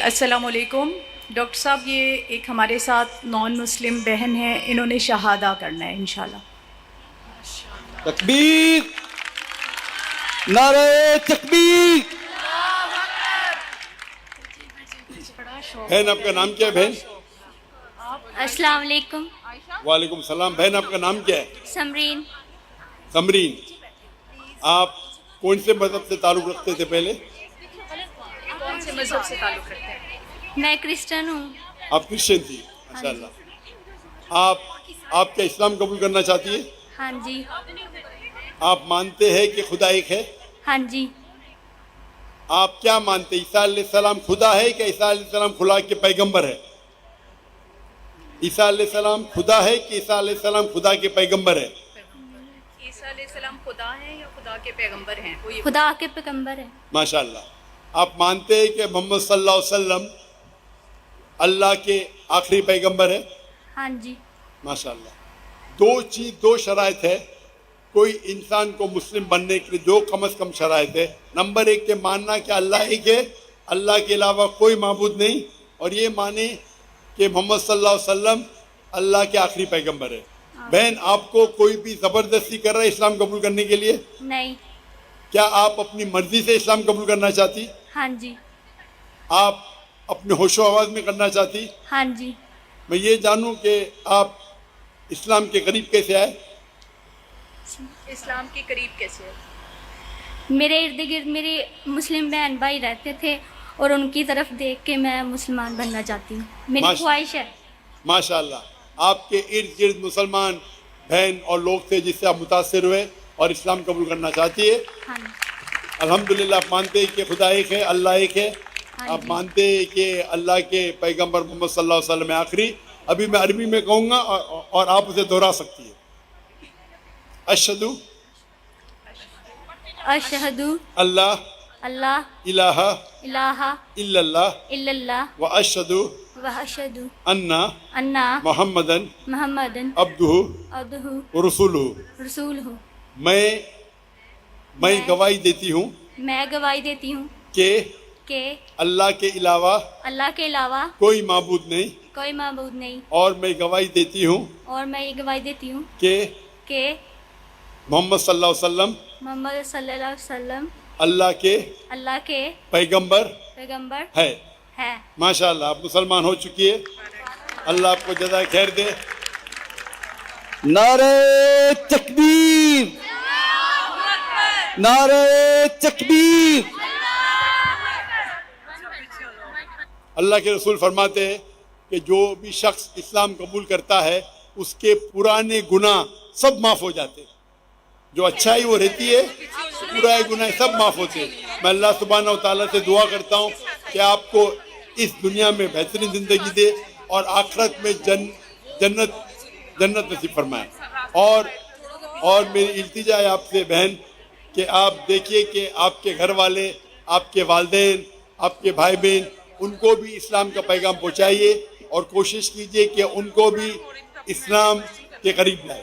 السلام علیکم ڈاکٹر صاحب، یہ ایک ہمارے ساتھ نان مسلم بہن ہے، انہوں نے شہادہ کرنا ہے انشاءاللہ۔ تکبیر، نعرہ تکبیر۔ بہن آپ کا نام کیا ہے بہن؟ السلام علیکم۔ وعلیکم السلام۔ بہن آپ کا نام کیا ہے؟ سمرین۔ سمرین، آپ کون سے مذہب سے تعلق رکھتے تھے پہلے؟ کون سے مذہب سے تعلق رکھتے ہیں؟ میں کرسچن ہوں۔ آپ کرسچن تھی، ماشاء اللہ۔ آپ کیا اسلام قبول کرنا چاہتی ہے؟ ہاں جی۔ آپ مانتے ہیں کہ خدا ایک ہے؟ ہاں جی۔ آپ کیا مانتے ہیں، عیسیٰ علیہ السلام خدا ہے کہ عیسیٰ علیہ السلام خدا کے پیغمبر ہے؟ عیسیٰ علیہ السلام خدا ہے کہ عیسیٰ علیہ السلام خدا کے پیغمبر ہے؟ عیسیٰ علیہ السلام خدا ہیں یا خدا کے پیغمبر ہیں؟ خدا کے پیغمبر ہے۔ ماشاء اللہ۔ آپ مانتے ہیں کہ محمد صلی اللہ علیہ وسلم اللہ کے آخری پیغمبر ہے؟ ہاں جی۔ ماشاء اللہ۔ دو شرائط ہے کوئی انسان کو مسلم بننے کے لیے، جو کم از کم شرائط ہے۔ نمبر 1 کہ ماننا کہ اللہ ایک ہے، اللہ کے علاوہ کوئی معبود نہیں، اور یہ مانے کہ محمد صلی اللہ علیہ وسلم اللہ کے آخری پیغمبر ہے۔ بہن، آپ کو کوئی بھی زبردستی کر رہا ہے اسلام قبول کرنے کے لیے؟ نہیں۔ کیا آپ اپنی مرضی سے اسلام قبول کرنا چاہتی؟ ہاں جی۔ آپ اپنے ہوش و آواز میں کرنا چاہتی؟ ہاں جی۔ میں یہ جانوں کہ آپ اسلام کے قریب کیسے آئے؟ اسلام کے قریب کیسے ہے؟ میرے ارد گرد میرے مسلم بہن بھائی رہتے تھے اور ان کی طرف دیکھ کے میں مسلمان بننا چاہتی ہوں، میری خواہش ہے۔ ماشاء اللہ۔ آپ کے ارد گرد مسلمان بہن اور لوگ تھے جس سے آپ متاثر ہوئے اور اسلام قبول کرنا چاہتی ہے؟ ہاں جی۔ الحمدللہ۔ آپ مانتے ہیں کہ خدا ایک ہے، اللہ ایک ہے؟ آپ مانتے ہیں کہ اللہ کے پیغمبر محمد صلی اللہ علیہ وسلم آخری؟ ابھی میں عربی میں کہوں گا اور آپ اسے دہرا سکتی ہیں۔ اشہدو اشہدو اللہ اللہ الہ الہ الا اللہ الا اللہ واشہدو واشہدو انا انا محمدن محمدن عبدہ عبدہ ورسولہ۔ رسولہ۔ میں گواہی دیتی ہوں میں گواہی دیتی ہوں کہ اللہ کے علاوہ اللہ کے علاوہ کوئی معبود نہیں، کوئی معبود نہیں، اور میں گواہی دیتی ہوں اور میں یہ گواہی دیتی ہوں کہ محمد صلی اللہ علیہ وسلم صلی اللہ علیہ وسلم اللہ کے پیغمبر ہے۔ ہے۔ ماشاء اللہ، آپ مسلمان ہو چکی ہے۔ اللہ آپ کو جزائے خیر دے۔ نعرہ تکبیر، نعرہ تکبیر۔ اللہ کے رسول فرماتے ہیں کہ جو بھی شخص اسلام قبول کرتا ہے اس کے پرانے گناہ سب معاف ہو جاتے ہیں، جو اچھائی وہ رہتی ہے پرانے گناہ سب معاف ہوتے ہیں۔ میں اللہ سبحانہ و تعالیٰ سے دعا کرتا ہوں کہ آپ کو اس دنیا میں بہترین زندگی دے اور آخرت میں جنت نصیب فرمائے۔ اور میری التجا ہے آپ سے بہن کہ آپ دیکھیے کہ آپ کے گھر والے، آپ کے والدین، آپ کے بھائی بہن، ان کو بھی اسلام کا پیغام پہنچائیے اور کوشش کیجیے کہ ان کو بھی اسلام کے قریب لائے۔